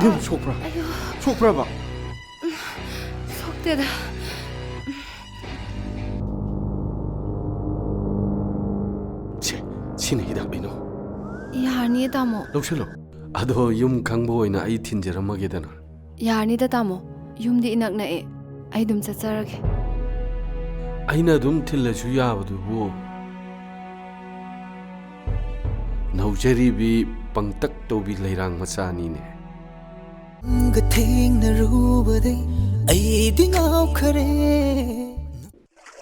님 속브라. 속브라 봐. 속대다. 치네 히닥 비노. 야니 따모. 럭실로. 아도 윰 강보이나 아이 틴제라마게 되나. 야니다 따모. 윰디 이낙나에. 아이 좀 짜짜라게. 아이나 좀 틀려주 야바두부. nau제리비 빵딱 또비 레이랑 마사니네.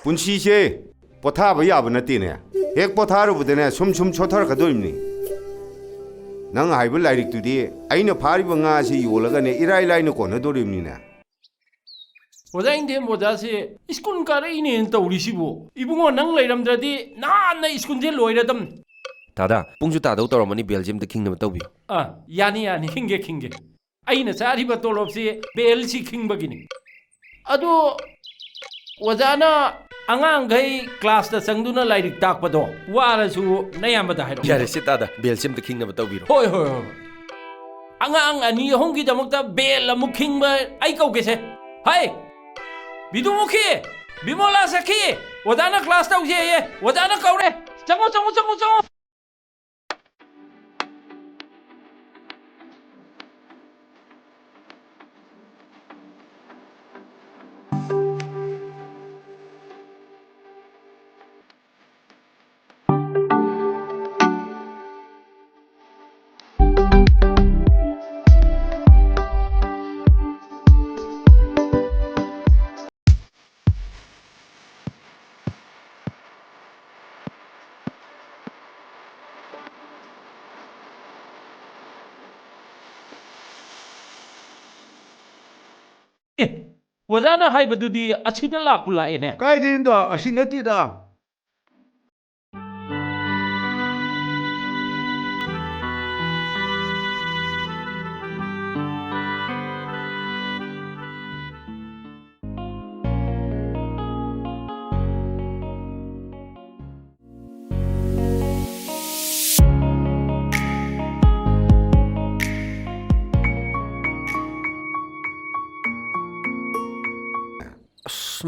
분시시 포타바 야바 나티네. 핵 포타르부데네 숨숨 초타르가도임니. 낭 하이브 라이릭투디 아이나 파리바 nga시 요라가네 이라이라이노 코나도림니네. 오자인데 모자시 스쿨 가레이네 떠우리시부 이붕어 낭 레이람드라디 나나 스쿨제 로이라담 다다 뿡주 따도 떨어머니 벨지엄 킹덤 떠비 아 야니 킹게 아이나 사리바 돌롭시 벨시 킹버기니 아도 오자나 앙앙가이 클래스다 상두나 라이릭 딱바도 와라수 나야마다 하이로 야레 시따다 벨지엄 킹덤 떠비로 호이 앙앙 아니 홍기다먹다 벨 아무 킹바 아이 까우게세 하이 미두무키 미몰라사키 오자나 클래스 타우시에 오자나 까우레 정호 오자나 하이바두디 아치나 라kul라에네 까이딘다 아시네티다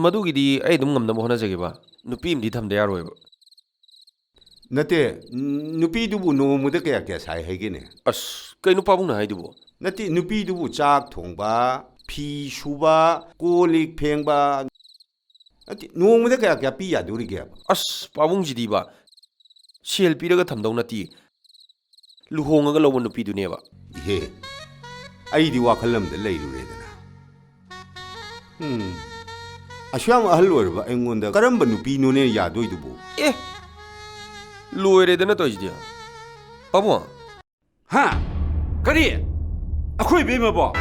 마두기디 아이 좀 ngầm 호나자기바 누피임디 탐데 야로이바 나테 누피두부 노무데 그야 사이 해기네. 아스 그이 누파붕나 하이디보 나티 누피두부 짝 통바 피 슈바 꼬릭 팽바 나티 노무데 그야 삐야 두리게. 아스 파붕지디바 CLP라가 탐동나티 루홍아가 로본 누피두네바 예. 아이디 와칼람데 레이루레드나. 아시암 아할로르바 앵곤다 까람바 누피노네 야도이두부. 에 로에레드나 떠지디야 바보아 하 그리 아코이 베메보